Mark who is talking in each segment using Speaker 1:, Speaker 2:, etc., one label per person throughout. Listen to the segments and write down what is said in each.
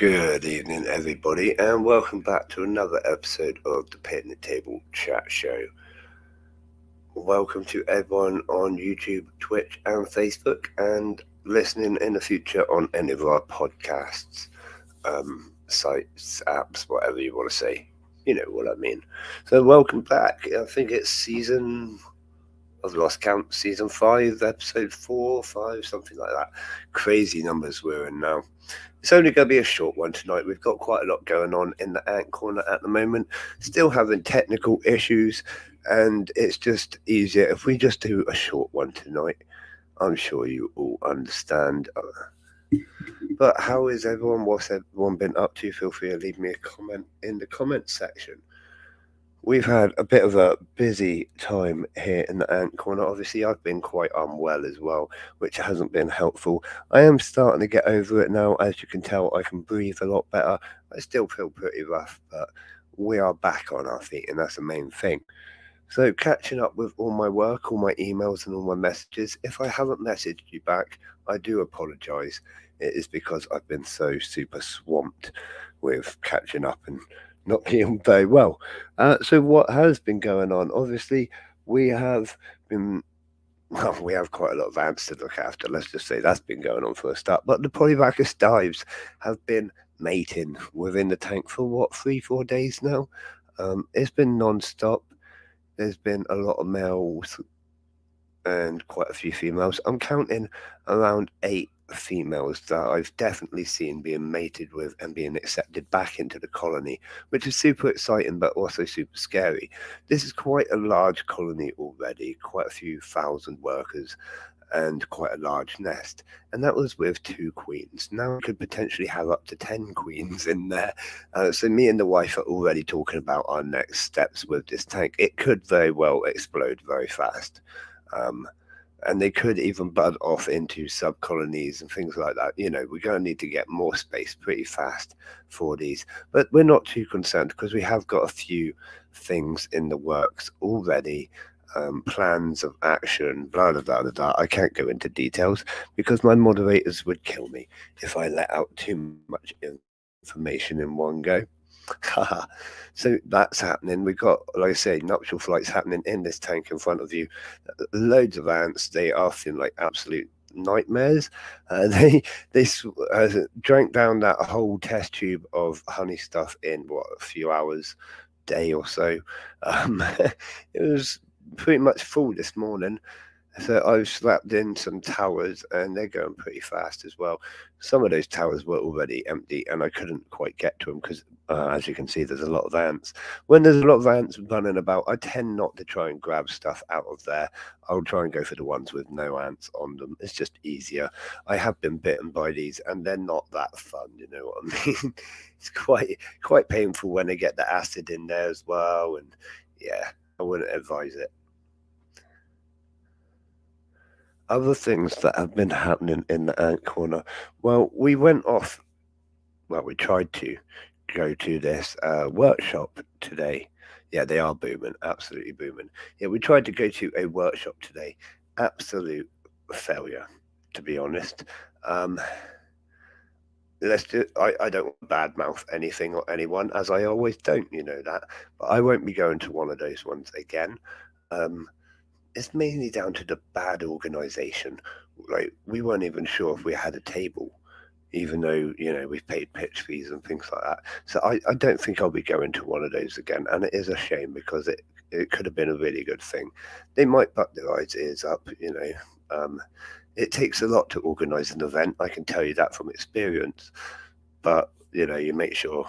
Speaker 1: Good evening, everybody, and welcome back to another episode of the Picnic Table Chat Show. Welcome to everyone on YouTube, Twitch, and Facebook, and listening in the future on any of our podcasts, sites, apps, whatever you want to say. You know what I mean. So, welcome back. I think it's I've lost count, season 5, episode 4, 5, something like that. Crazy numbers we're in now. It's only going to be a short one tonight. We've got quite a lot going on in the Ant Corner at the moment. Still having technical issues, and it's just easier if we just do a short one tonight. I'm sure you all understand. But how is everyone? What's everyone been up to? Feel free to leave me a comment in the comment section. We've had a bit of a busy time here in the Ant Corner. Obviously, I've been quite unwell as well, which hasn't been helpful. I am starting to get over it now. As you can tell, I can breathe a lot better. I still feel pretty rough, but we are back on our feet, and that's the main thing. So, catching up with all my work, all my emails, and all my messages. If I haven't messaged you back, I do apologise. It is because I've been so super swamped with catching up and not being very well. So what has been going on? Obviously, we have been. Well, we have quite a lot of ants to look after. Let's just say that's been going on for a start. But the Polybacchus dives have been mating within the tank for what, 3-4 days now. It's been non-stop. There's been a lot of males and quite a few females. I'm counting around 8 females that I've definitely seen being mated with and being accepted back into the colony, which is super exciting but also super scary. This is quite a large colony already, quite a few thousand workers and quite a large nest, and that was with 2 queens. Now we could potentially have up to 10 queens in there. So me and the wife are already talking about our next steps with this tank. It could very well explode very fast. And they could even bud off into sub-colonies and things like that. You know, we're going to need to get more space pretty fast for these. But we're not too concerned because we have got a few things in the works already, plans of action, blah, blah, blah, blah, blah. I can't go into details because my moderators would kill me if I let out too much information in one go. So that's happening. We've got, like I say, nuptial flights happening in this tank in front of you. Loads of ants. They are feeling like absolute nightmares. They drank down that whole test tube of honey stuff in a few hours, day or so. It was pretty much full this morning. So I've slapped in some towers and they're going pretty fast as well. Some of those towers were already empty and I couldn't quite get to them because, as you can see, there's a lot of ants. When there's a lot of ants running about, I tend not to try and grab stuff out of there. I'll try and go for the ones with no ants on them. It's just easier. I have been bitten by these and they're not that fun, you know what I mean? It's quite painful when they get the acid in there as well. And yeah, I wouldn't advise it. Other things that have been happening in the Ant Corner. Well, we tried to go to this workshop today. Yeah, they are booming, absolutely booming. Yeah, we tried to go to a workshop today. Absolute failure, to be honest. I don't badmouth anything or anyone, as I always don't, you know that. But I won't be going to one of those ones again. It's mainly down to the bad organisation. Like, we weren't even sure if we had a table, even though, you know, we've paid pitch fees and things like that. So I don't think I'll be going to one of those again. And it is a shame because it could have been a really good thing. They might butt their ears up, you know. It takes a lot to organise an event, I can tell you that from experience. But, you know, you make sure,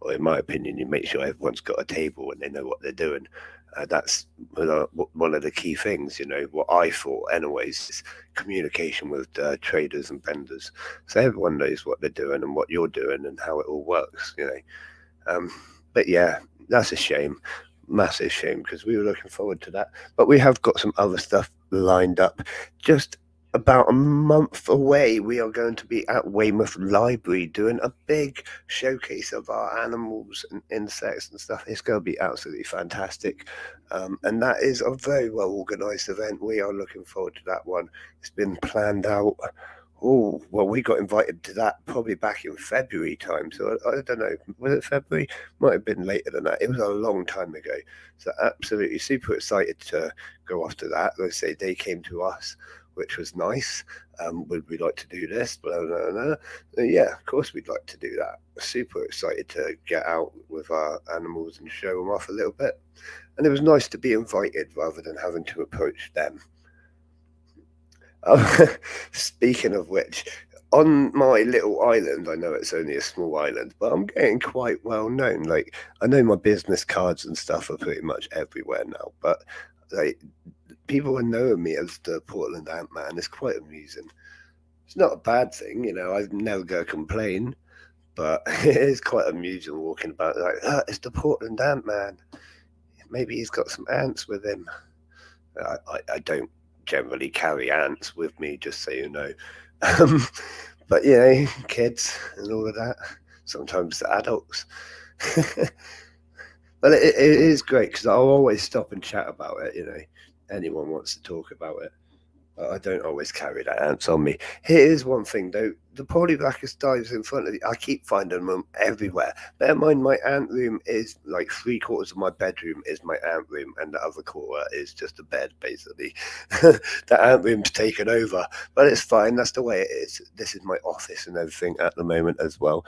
Speaker 1: or in my opinion, you make sure everyone's got a table and they know what they're doing. That's one of the key things, you know, what I thought anyways, is communication with traders and vendors. So everyone knows what they're doing and what you're doing and how it all works, you know. But yeah, that's a shame, massive shame, because we were looking forward to that. But we have got some other stuff lined up. Just about a month away, we are going to be at Weymouth Library doing a big showcase of our animals and insects and stuff. It's going to be absolutely fantastic. And that is a very well organised event. We are looking forward to that one. It's been planned out Oh, well, we got invited to that probably back in February time. So I don't know. Was it February? Might have been later than that. It was a long time ago. So absolutely super excited to go off to that. Let's say they came to us, which was nice. Would we like to do this? Blah, blah, blah. Yeah, of course we'd like to do that. Super excited to get out with our animals and show them off a little bit. And it was nice to be invited rather than having to approach them. Oh, speaking of which, on my little island, I know it's only a small island, but I'm getting quite well known. Like, I know my business cards and stuff are pretty much everywhere now, but like, people are knowing me as the Portland Ant Man. It's quite amusing. It's not a bad thing, I'm never going to complain, but it is quite amusing walking about like, it's the Portland Ant Man. Maybe he's got some ants with him. I don't generally carry ants with me, just so you know. Um, but kids and all of that. Sometimes the adults. But it is great because I'll always stop and chat about it. Anyone wants to talk about it. I don't always carry that ants on me. Here is one thing though: the Polyblacus dives in front of you. I keep finding them everywhere. Bear in mind, my ant room is like 3/4 of my bedroom is my ant room, and the other quarter is just a bed, basically. The ant room's taken over, but it's fine. That's the way it is. This is my office and everything at the moment as well.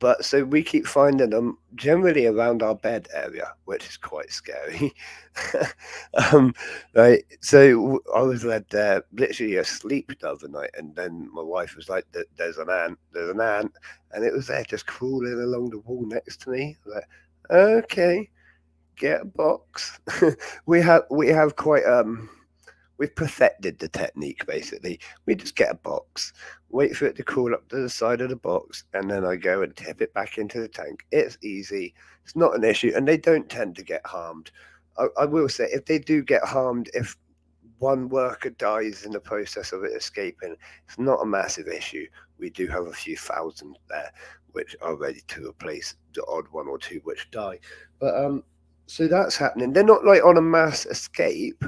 Speaker 1: But so we keep finding them generally around our bed area, which is quite scary. um, right. So I was led there literally asleep the other night, and then my wife was like, There's an ant," and it was there just crawling along the wall next to me. I was like, okay, get a box. we have quite we've perfected the technique basically. We just get a box, wait for it to crawl up to the side of the box, and then I go and tip it back into the tank. It's easy, it's not an issue, and they don't tend to get harmed. I will say, if they do get harmed, if one worker dies in the process of it escaping, it's not a massive issue. We do have a few thousand there which are ready to replace the odd one or two which die. But so that's happening. They're not like on a mass escape,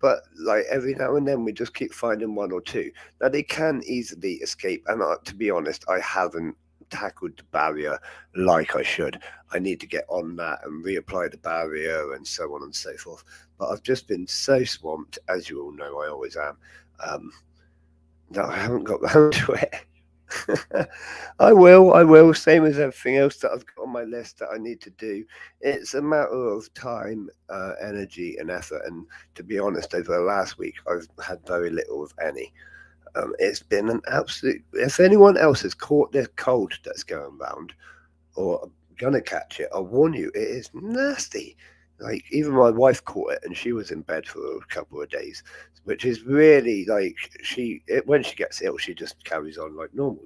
Speaker 1: but like every now and then we just keep finding one or two. Now they can easily escape, and to be honest, I haven't tackled the barrier like I should. I need to get on that and reapply the barrier and so on and so forth. But I've just been so swamped, as you all know, I always am. That I haven't got round to it. I will. Same as everything else that I've got on my list that I need to do. It's a matter of time, energy, and effort. And to be honest, over the last week, I've had very little of any. It's been an absolute. If anyone else has caught this cold that's going round, or gonna catch it, I warn you, it is nasty. Like even my wife caught it, and she was in bed for a couple of days, which is really like when she gets ill, she just carries on like normal.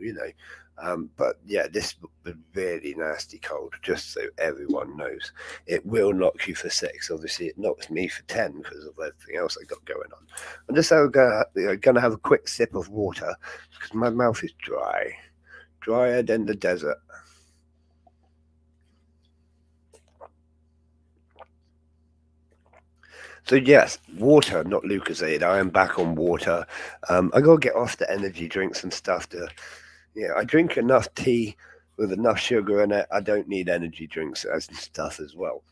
Speaker 1: But yeah, this was really nasty cold. Just so everyone knows, it will knock you for 6. Obviously, it knocks me for 10 because of everything else I got going on. I'm just gonna have a quick sip of water because my mouth is dry, drier than the desert. So yes, water, not Lucozade. I am back on water. I gotta get off the energy drinks and stuff. I drink enough tea with enough sugar in it. I don't need energy drinks and stuff as well.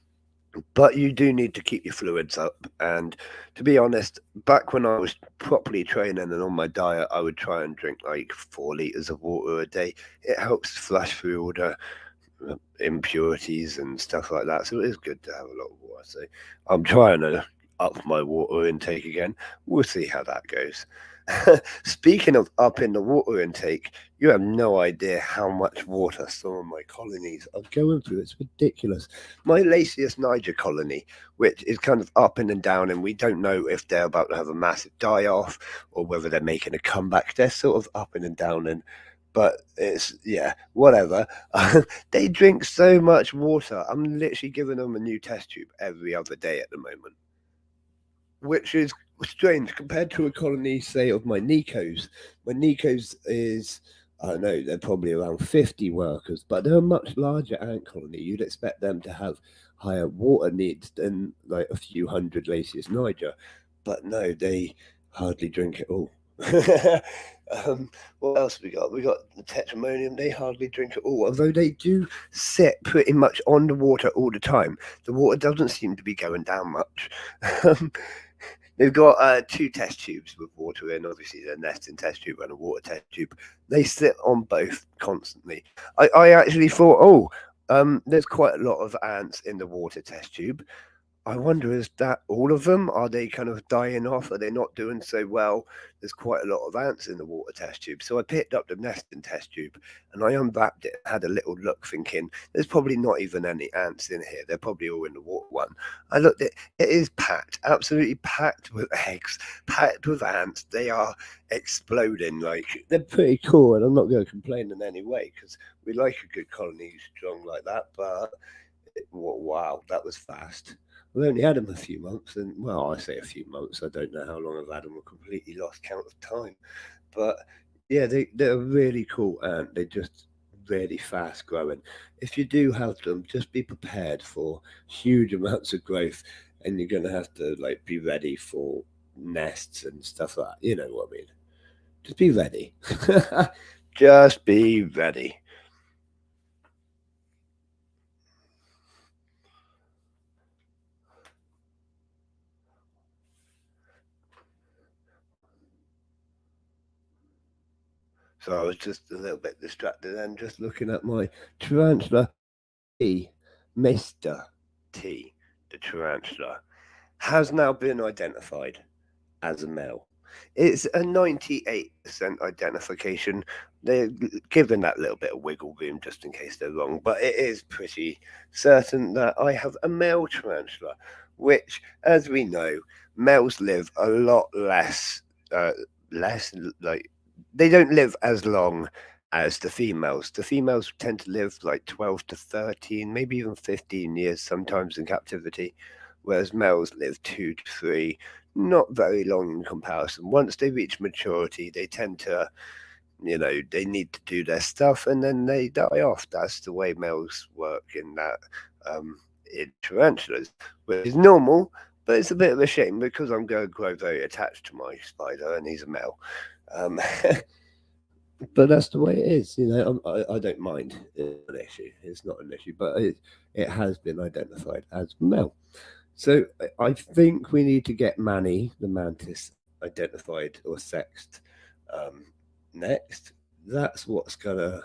Speaker 1: But you do need to keep your fluids up. And to be honest, back when I was properly training and on my diet, I would try and drink like 4 liters of water a day. It helps flush through all the impurities and stuff like that. So it is good to have a lot of water. So I'm trying to up my water intake again. We'll see how that goes. Speaking of upping the water intake, you have no idea how much water some of my colonies are going through. It's ridiculous. My Lasius niger colony, which is kind of up and down, and we don't know if they're about to have a massive die off or whether they're making a comeback. They're sort of up and down, but it's whatever. They drink so much water. I'm literally giving them a new test tube every other day at the moment, which is strange compared to a colony, say, of my Nikos. My Nikos is, I don't know, they're probably around 50 workers, but they're a much larger ant colony. You'd expect them to have higher water needs than like a few hundred Lasius niger, but no, they hardly drink it all. What else we got? We got the tetramonium. They hardly drink at all, although they do sit pretty much on the water all the time. The water doesn't seem to be going down much. Um, They've got two test tubes with water in, obviously the nesting test tube and a water test tube. They sit on both constantly. I actually thought, there's quite a lot of ants in the water test tube. I wonder, is that all of them? Are they kind of dying off? Are they not doing so well? There's quite a lot of ants in the water test tube. So I picked up the nesting test tube and I unwrapped it, had a little look, thinking there's probably not even any ants in here. They're probably all in the water one. I looked at it is packed, absolutely packed with eggs, packed with ants. They are exploding. Like, they're pretty cool, and I'm not going to complain in any way because we like a good colony strong like that. But wow, that was fast. We've only had them a few months, and well, I say a few months. I don't know how long I've had them. I completely lost count of time. But yeah, they're really cool, and they're just really fast growing. If you do have them, just be prepared for huge amounts of growth, and you're gonna have to like be ready for nests and stuff like that. You know what I mean? Just be ready. Just be ready. So I was just a little bit distracted then, just looking at my tarantula T, Mr. T, the tarantula, has now been identified as a male. It's a 98% identification. They're given that little bit of wiggle room just in case they're wrong, but it is pretty certain that I have a male tarantula, which, as we know, males live a lot uh, less like they don't live as long as the females. The females tend to live like 12 to 13, maybe even 15 years sometimes in captivity, whereas males live 2 to 3, not very long in comparison. Once they reach maturity, they tend to, they need to do their stuff and then they die off. That's the way males work in tarantulas, which is normal, but it's a bit of a shame because I'm going to grow very attached to my spider and he's a male. Um, but that's the way it is. I don't mind. It's an issue. It's not an issue, but it has been identified as male. So I think we need to get Manny, the mantis, identified or sexed um, next. That's what's gonna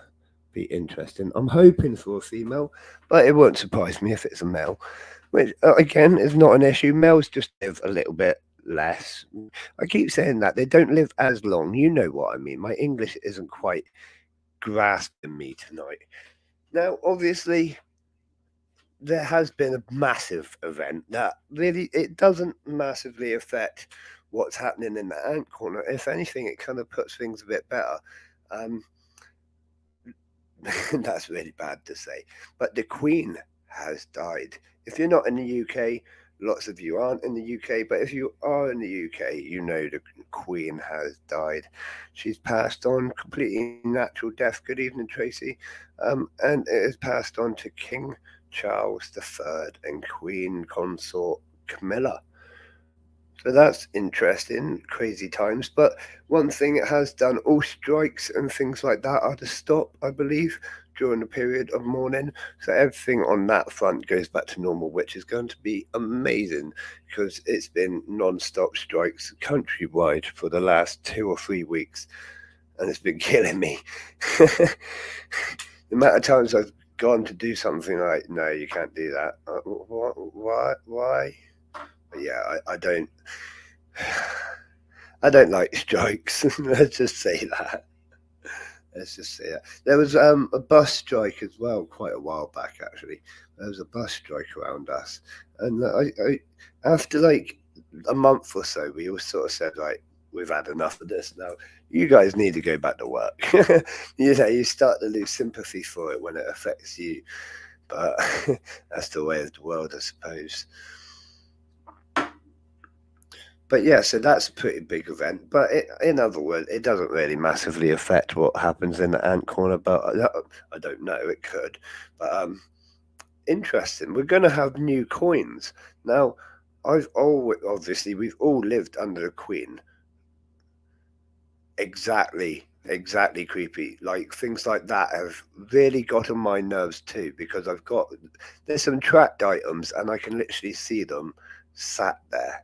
Speaker 1: be interesting. I'm hoping for a female, but it won't surprise me if it's a male. Which again is not an issue. Males just live a little bit less. I keep saying that they don't live as long. You know what I mean. My English isn't quite grasping me tonight. Now, obviously, there has been a massive event that really it doesn't massively affect what's happening in the ant corner. If anything, it kind of puts things a bit better. Um, that's really bad to say, but the Queen has died. If you're not in the UK, lots of you aren't in the UK, but if you are in the UK, you know the Queen has died. She's passed on completely natural death. Good evening, Tracy. And it has passed on to King Charles III and Queen Consort Camilla. So that's interesting, crazy times. But one thing it has done, all strikes and things like that are to stop, I believe, during the period of mourning. So everything on that front goes back to normal, which is going to be amazing because it's been non-stop strikes countrywide for the last 2 or 3 weeks, and it's been killing me. The amount of times I've gone to do something like, no, you can't do that. Why? Why? Yeah, I don't. I don't like strikes. Let's just say that. Let's just say that. There was a bus strike as well, quite a while back. Actually, there was a bus strike around us, and after like a month or so, we all sort of said like, we've had enough of this now. You guys need to go back to work. You start to lose sympathy for it when it affects you, but that's the way of the world, I suppose. But yeah, so that's a pretty big event. But in other words, it doesn't really massively affect what happens in the ant corner. But I don't know. It could. But interesting. We're going to have new coins now. I've always obviously we've all lived under the Queen. Exactly creepy. Like things like that have really got on my nerves too, because there's some tracked items and I can literally see them sat there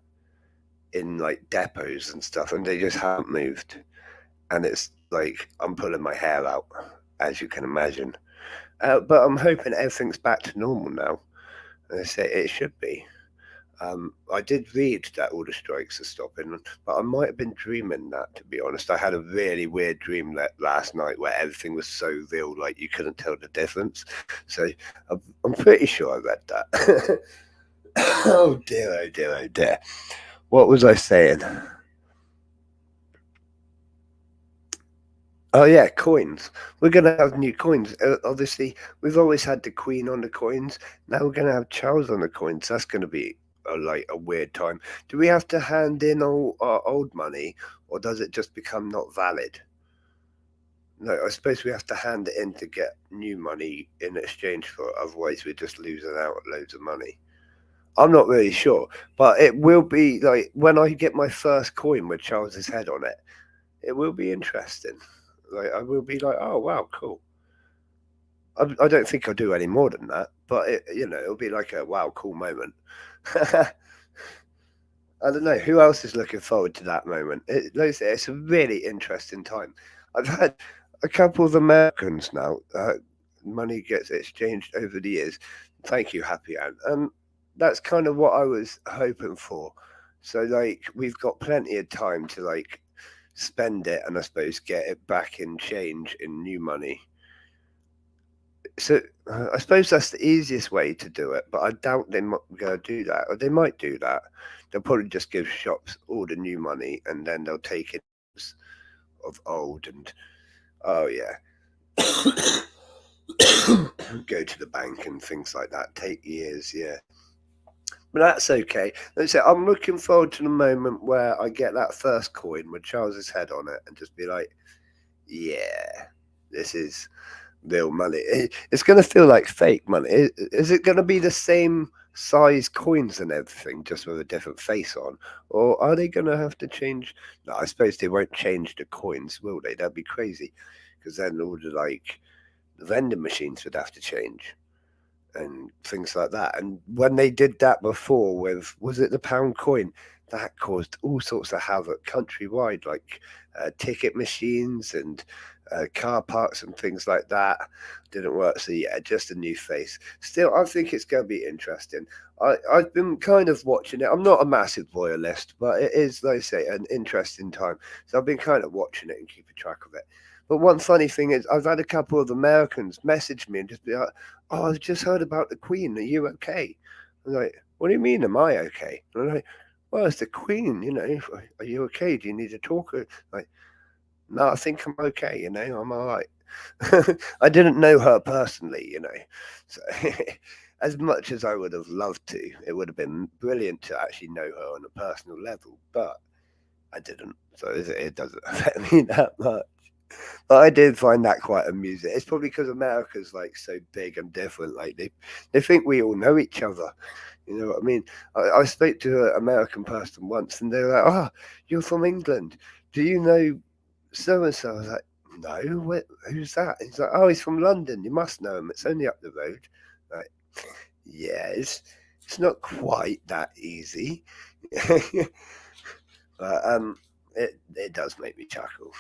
Speaker 1: in like depots and stuff, and they just haven't moved. And it's like I'm pulling my hair out, as you can imagine. But I'm hoping everything's back to normal now. And I say it should be. I did read that all the strikes are stopping, but I might have been dreaming that, to be honest. I had a really weird dream last night where everything was so real, like you couldn't tell the difference. So I'm pretty sure I read that. Oh dear, oh dear, oh dear. What was I saying? Oh yeah, coins. We're gonna have new coins. Obviously, we've always had the Queen on the coins. Now we're gonna have Charles on the coins. That's gonna be like a weird time. Do we have to hand in all our old money, or does it just become not valid? No, I suppose we have to hand it in to get new money in exchange for it. Otherwise, we're just losing out loads of money. I'm not really sure, but it will be like when I get my first coin with Charles's head on it. It will be interesting. Like I will be like, oh wow, cool. I don't think I'll do any more than that, but it'll be like a wow, cool moment. I don't know who else is looking forward to that moment. It's a really interesting time. I've had a couple of Americans now. Money gets exchanged over the years. Thank you, Happy Ann. That's kind of what I was hoping for. So like we've got plenty of time to like spend it and I suppose get it back in change in new money. So I suppose that's the easiest way to do it, but I doubt they might go do that, or they might do that. They'll probably just give shops all the new money, and then they'll take it of old and oh yeah, go to the bank and things like that. Take years, yeah. But that's okay. Let's say I'm looking forward to the moment where I get that first coin with Charles's head on it, and just be like, yeah, this is real money. It's going to feel like fake money. Is it going to be the same size coins and everything, just with a different face on? Or are they going to have to change? No, I suppose they won't change the coins, will they? That'd be crazy. Because then all the vending machines would have to change and things like that. And when they did that before with, was it the pound coin? That caused all sorts of havoc countrywide, like ticket machines and car parks and things like that didn't work. So yeah, just a new face. Still, I think it's going to be interesting. I've been kind of watching it. I'm not a massive royalist, but it is, like I say, an interesting time. So I've been kind of watching it and keeping track of it. But one funny thing is, I've had a couple of Americans message me and just be like, "Oh, I've just heard about the Queen. Are you okay?" I'm like, "What do you mean? Am I okay?" And I'm like, "Well, it's the Queen. Are you okay? Do you need to talk?" Like, no, I think I'm okay. I'm all right. I didn't know her personally. So as much as I would have loved to, it would have been brilliant to actually know her on a personal level, but I didn't. So it doesn't affect me that much. But I did find that quite amusing. It's probably because America's like so big and different. Like they think we all know each other. You know what I mean? I spoke to an American person once, and they were like, "Oh, you're from England. Do you know so and so?" I was like, "No, who's that?" He's like, "Oh, he's from London. You must know him. It's only up the road." Like, yeah, it's not quite that easy, but it does make me chuckle.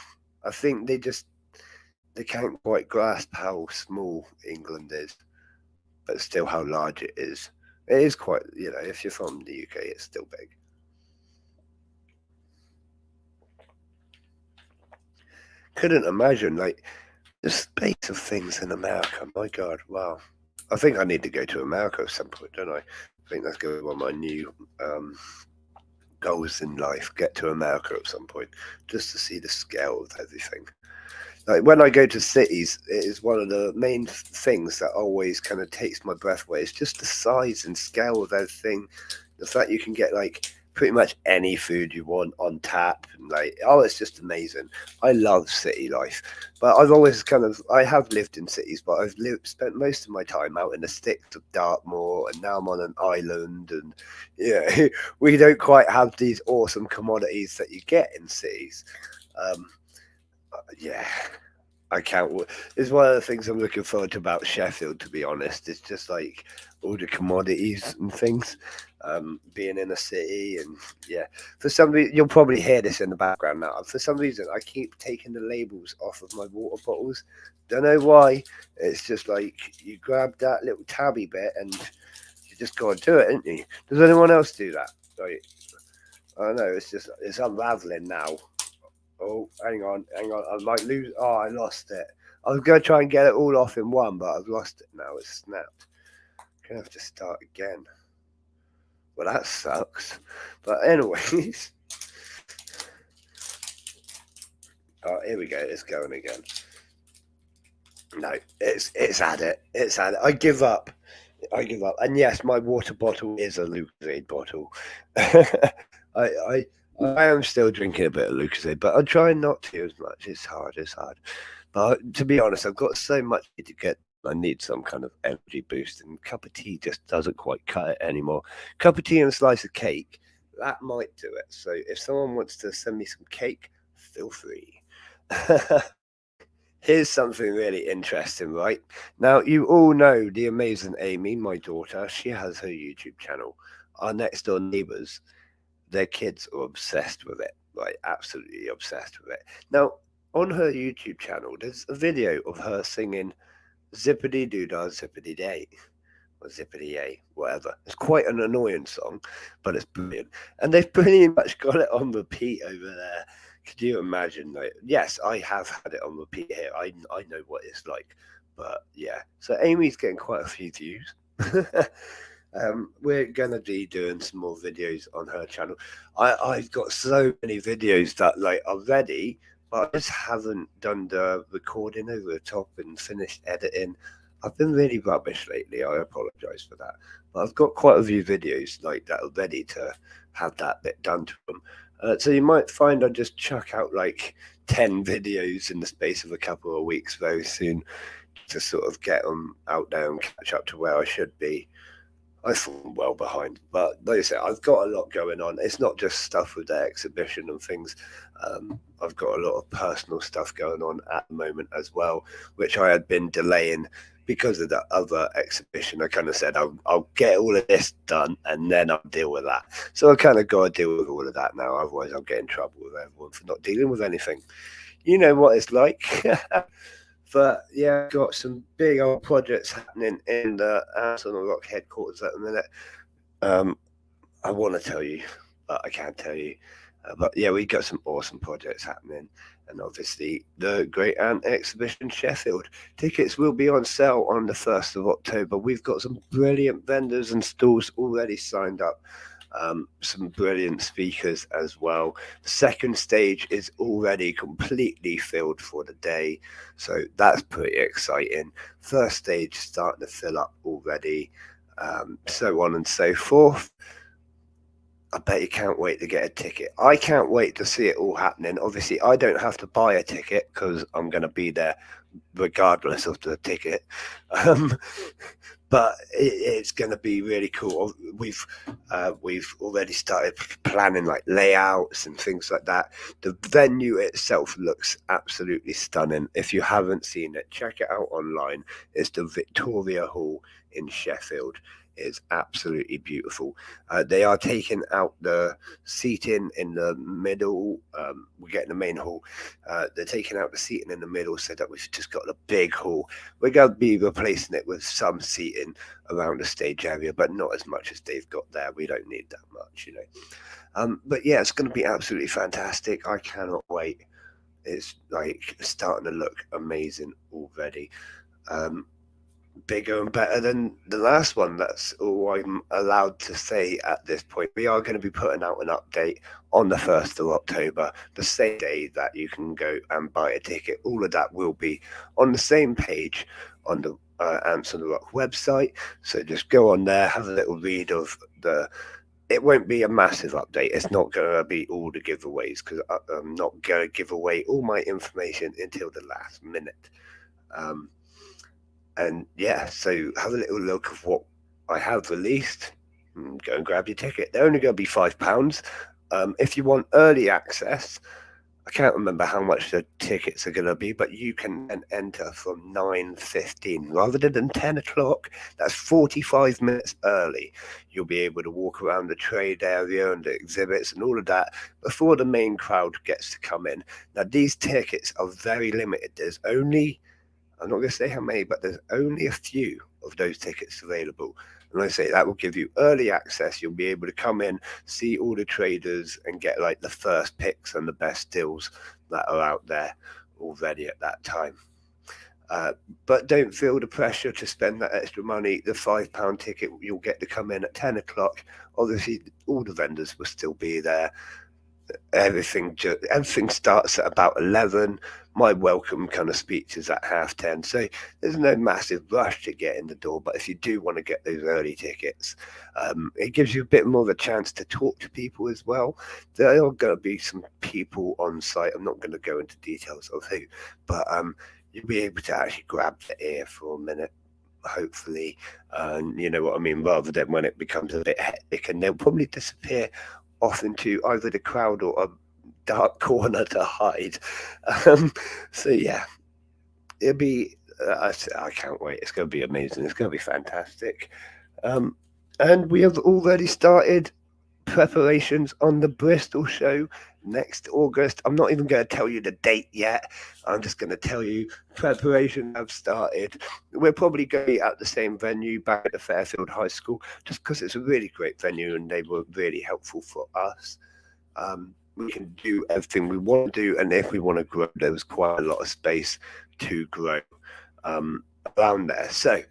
Speaker 1: I think they can't quite grasp how small England is, but still how large it is. It is quite, if you're from the UK, it's still big. Couldn't imagine, like, the space of things in America. My God, wow. I think I need to go to America at some point, don't I? I think that's going to be one of my new goals in life. Get to America at some point, just to see the scale of everything. Like when I go to cities, it is one of the main things that always kind of takes my breath away. It's just the size and scale of everything. The fact you can get like pretty much any food you want on tap, and it's just amazing. I love city life, but I have lived in cities, but spent most of my time out in the sticks of Dartmoor, and now I'm on an island, and yeah, we don't quite have these awesome commodities that you get in cities. Yeah. I can't. It's one of the things I'm looking forward to about Sheffield, to be honest. It's just like all the commodities and things, being in a city, and yeah. For some reason, you'll probably hear this in the background now. For some reason, I keep taking the labels off of my water bottles. Don't know why. It's just like you grab that little tabby bit and you just got to do it, ain't you? Does anyone else do that? Like, I don't know. It's unraveling now. Oh, hang on. I might lose. Oh, I lost it. I was going to try and get it all off in one, but I've lost it now. It's snapped. Gonna have to start again. Well, that sucks. But anyways, oh, here we go. It's going again. No, it's had it. It's had it. I give up. I give up. And yes, my water bottle is a Lucozade bottle. I I am still drinking a bit of Lucozade, but I'm trying not to as much. It's hard. It's hard. But to be honest, I've got so much to get. I need some kind of energy boost, and a cup of tea just doesn't quite cut it anymore. Cup of tea and a slice of cake, that might do it. So if someone wants to send me some cake, feel free. Here's something really interesting, right? Now, you all know the amazing Amy, my daughter. She has her YouTube channel. Our next door neighbors, their kids are obsessed with it, like absolutely obsessed with it. Now, on her YouTube channel, there's a video of her singing Zippity Doo Dah Zippity Day or Zippity Yay, whatever. It's quite an annoying song, but it's brilliant. And they've pretty much got it on repeat over there. Could you imagine? Like, yes, I have had it on repeat here. I know what it's like. But yeah, so Amy's getting quite a few views. We're gonna be doing some more videos on her channel. I've got so many videos that like are ready, but I just haven't done the recording over the top and finished editing. I've been really rubbish lately. I apologise for that, but I've got quite a few videos like that are ready to have that bit done to them. So you might find I just chuck out like 10 videos in the space of a couple of weeks very soon to sort of get them out there and catch up to where I should be. I fall well behind, but like I said, I've got a lot going on. It's not just stuff with the exhibition and things. I've got a lot of personal stuff going on at the moment as well, which I had been delaying because of the other exhibition. I kind of said I'll get all of this done and then I'll deal with that. So I kind of got to deal with all of that now. Otherwise, I'll get in trouble with everyone for not dealing with anything. You know what it's like. But yeah, I've got some big old projects happening in the Amazon Rock headquarters at the minute. I want to tell you, but I can't tell you. But yeah, we've got some awesome projects happening. And obviously, the Great Ant Exhibition Sheffield. Tickets will be on sale on the 1st of October. We've got some brilliant vendors and stalls already signed up. Some brilliant speakers as well. The second stage is already completely filled for the day, so that's pretty exciting. First stage starting to fill up already, so on and so forth. I bet you can't wait to get a ticket. I can't wait to see it all happening. Obviously, I don't have to buy a ticket because I'm going to be there regardless of the ticket. Um, but it's going to be really cool. We've already started planning like layouts and things like that. The venue itself looks absolutely stunning. If you haven't seen it, check it out online. It's the Victoria Hall in Sheffield. Is absolutely beautiful. They are taking out the seating in the middle. We're getting the main hall. They're taking out the seating in the middle so that we've just got a big hall. We're going to be replacing it with some seating around the stage area, but not as much as they've got there. We don't need that much, you know. But yeah, it's going to be absolutely fantastic. I cannot wait. It's like starting to look amazing already. Bigger and better than the last one. That's all I'm allowed to say at this point. We are going to be putting out an update on the 1st of October, the same day that you can go and buy a ticket. All of that will be on the same page on the Ants on the Rock website. So just go on there, have a little read of the. It won't be a massive update. It's not going to be all the giveaways because I'm not going to give away all my information until the last minute. And yeah, so have a little look of what I have released. Go and grab your ticket. They're only going to be £5. If you want early access, I can't remember how much the tickets are going to be, but you can then enter from 9:15 rather than 10 o'clock. That's 45 minutes early. You'll be able to walk around the trade area and the exhibits and all of that before the main crowd gets to come in. Now, these tickets are very limited. There's only, I'm not going to say how many, but there's only a few of those tickets available. And I say that will give you early access. You'll be able to come in, see all the traders, and get like the first picks and the best deals that are out there already at that time. But don't feel the pressure to spend that extra money. The £5 ticket you'll get to come in at 10 o'clock. Obviously, all the vendors will still be there. Everything starts at about 11. My welcome kind of speech is at 10:30, so there's no massive rush to get in the door. But if you do want to get those early tickets, it gives you a bit more of a chance to talk to people as well. There are going to be some people on site. I'm not going to go into details of who, but you'll be able to actually grab the ear for a minute, hopefully, you know what I mean, rather than when it becomes a bit hectic, and they'll probably disappear off into either the crowd or a dark corner to hide. So yeah, it'll be. I can't wait. It's going to be amazing. It's going to be fantastic. And we have already started preparations on the Bristol show next August. I'm not even going to tell you the date yet. I'm just going to tell you preparations have started. We're probably going to be at the same venue back at the Fairfield High School, just because it's a really great venue and they were really helpful for us. We can do everything we want to do, and if we want to grow, there was quite a lot of space to grow around there. So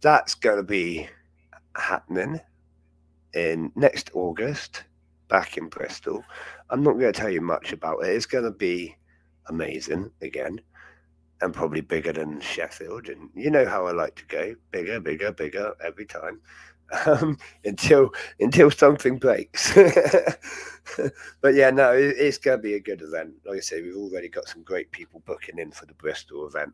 Speaker 1: that's going to be happening in next August back in Bristol. I'm not going to tell you much about it. It's going to be amazing again, and probably bigger than Sheffield. And you know how I like to go, bigger, bigger, bigger every time, until something breaks. But yeah, no, it's going to be a good event. Like I say, we've already got some great people booking in for the Bristol event.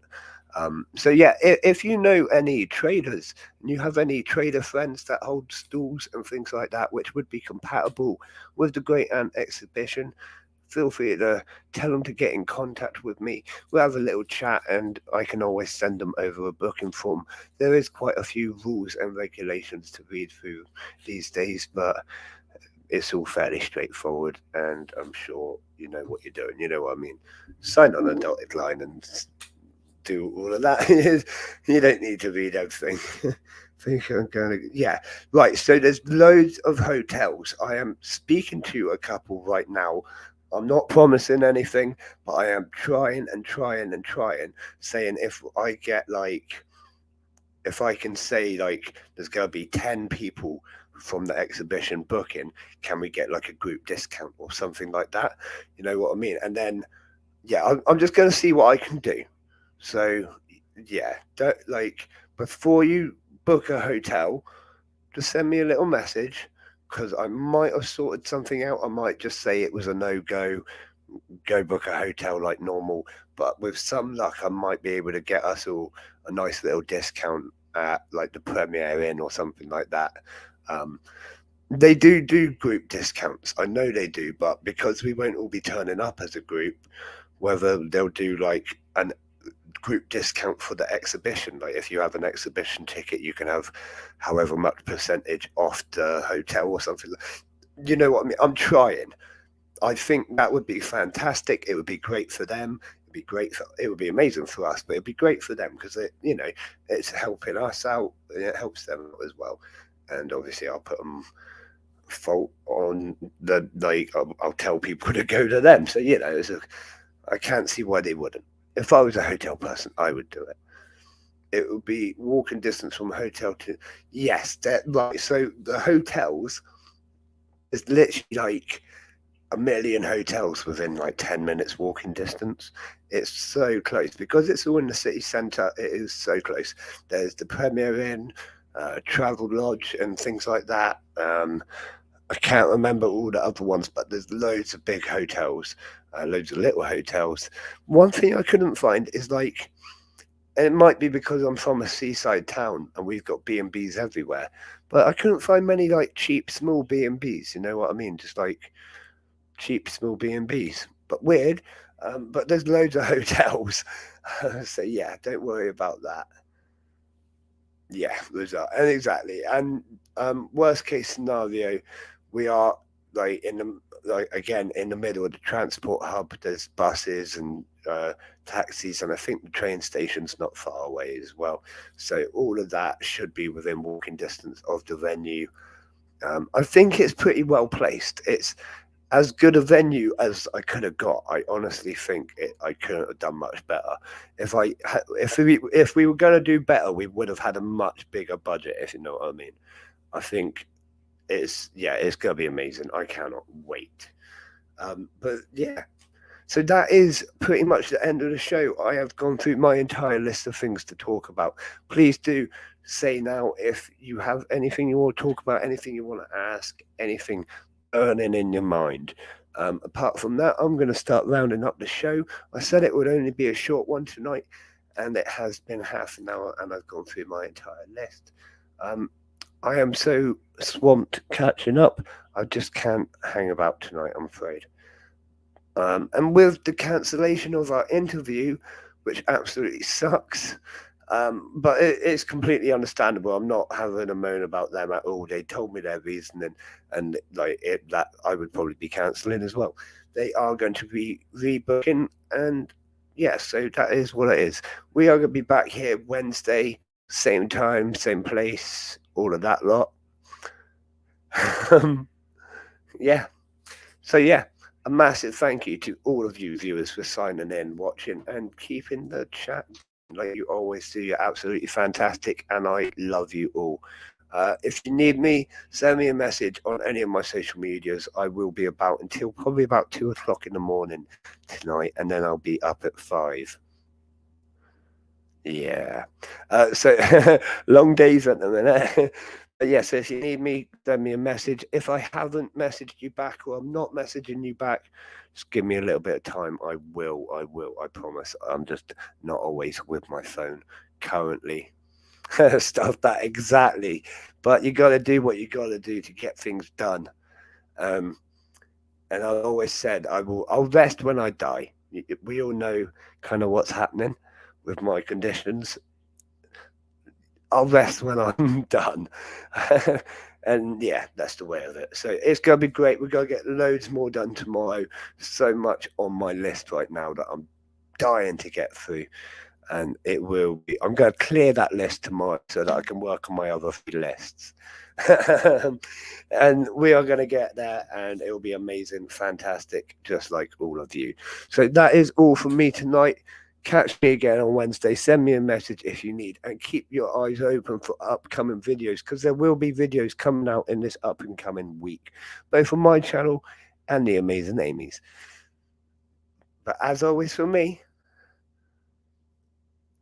Speaker 1: So yeah, if you know any traders and you have any trader friends that hold stalls and things like that, which would be compatible with the Great Ant exhibition, feel free to tell them to get in contact with me. We'll have a little chat and I can always send them over a booking form. There is quite a few rules and regulations to read through these days, but it's all fairly straightforward, and I'm sure you know what you're doing. You know what I mean? Sign on a dotted line and do all of that. You don't need to read everything. Think I'm going to, yeah, right. So there's loads of hotels. I am speaking to a couple right now. I'm not promising anything, but I am trying and trying and trying, saying if I get like, if I can say like there's going to be 10 people from the exhibition booking, can we get like a group discount or something like that? You know what I mean? And then, yeah, I'm just going to see what I can do. So, yeah, don't, like, before you book a hotel, just send me a little message, because I might have sorted something out. I might just say it was a no-go, go book a hotel like normal. But with some luck, I might be able to get us all a nice little discount at like the Premier Inn or something like that. They do group discounts. I know they do, but because we won't all be turning up as a group, whether they'll do like an group discount for the exhibition. Like if you have an exhibition ticket, you can have however much percentage off the hotel or something. You know what I mean? I'm trying. I think that would be fantastic. It would be great for them. It'd be great for, it would be amazing for us, but it'd be great for them because it, you know, it's helping us out and it helps them out as well. And obviously, I'll put them fault on the like. I'll tell people to go to them. So you know, I can't see why they wouldn't. If I was a hotel person, I would do it. It would be walking distance from hotel to, yes, right. So the hotels is literally like a million hotels within like 10 minutes walking distance. It's so close because it's all in the city centre. It is so close. There's the Premier Inn, Travel Lodge, and things like that. I can't remember all the other ones, but there's loads of big hotels, loads of little hotels. One thing I couldn't find is like, and it might be because I'm from a seaside town and we've got B&Bs everywhere, but I couldn't find many like cheap small B&Bs. You know what I mean? Just like cheap small B&Bs. but weird. But there's loads of hotels. So yeah, don't worry about that. Yeah, there's that. And exactly. And worst case scenario, we are like again in the middle of the transport hub. There's buses and taxis, and I think the train station's not far away as well. So all of that should be within walking distance of the venue. I think it's pretty well placed. It's as good a venue as I could have got. I honestly think I couldn't have done much better. If we were going to do better, we would have had a much bigger budget. If you know what I mean. I think it's going to be amazing. I cannot wait. But yeah, so that is pretty much the end of the show. I have gone through my entire list of things to talk about. Please do say now if you have anything you want to talk about, anything you want to ask, anything burning in your mind. Apart from that, I'm going to start rounding up the show. I said it would only be a short one tonight, and it has been half an hour, and I've gone through my entire list. I am so swamped catching up, I just can't hang about tonight, I'm afraid. And with the cancellation of our interview, which absolutely sucks, but it's completely understandable. I'm not having a moan about them at all. They told me their reasoning, and that I would probably be cancelling as well. They are going to be rebooking, and yeah, so that is what it is. We are going to be back here Wednesday, same time, same place, all of that lot. Yeah. So yeah, a massive thank you to all of you viewers for signing in, watching, and keeping the chat like you always do. You're absolutely fantastic, and I love you all. If you need me, send me a message on any of my social medias. I will be about until probably about 2 o'clock in the morning tonight, and then I'll be up at 5. Yeah. So long days at the minute. But yeah, so if you need me, send me a message. If I haven't messaged you back or I'm not messaging you back, just give me a little bit of time. I will, I promise. I'm just not always with my phone currently. Stuff that exactly. But you got to do what you got to do to get things done. And I always said I'll rest when I die. We all know kind of what's happening with my conditions. I'll rest when I'm done. And yeah, that's the way of it. So it's going to be great. We're going to get loads more done tomorrow. So much on my list right now that I'm dying to get through. And it will be, I'm going to clear that list tomorrow so that I can work on my other 3 lists. And we are going to get there, and it will be amazing, fantastic, just like all of you. So that is all from me tonight. Catch me again on Wednesday. Send me a message if you need, and keep your eyes open for upcoming videos, because there will be videos coming out in this up and coming week, both on my channel and the Amazing Amy's. But as always from me,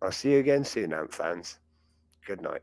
Speaker 1: I'll see you again soon, Ant fans. Good night.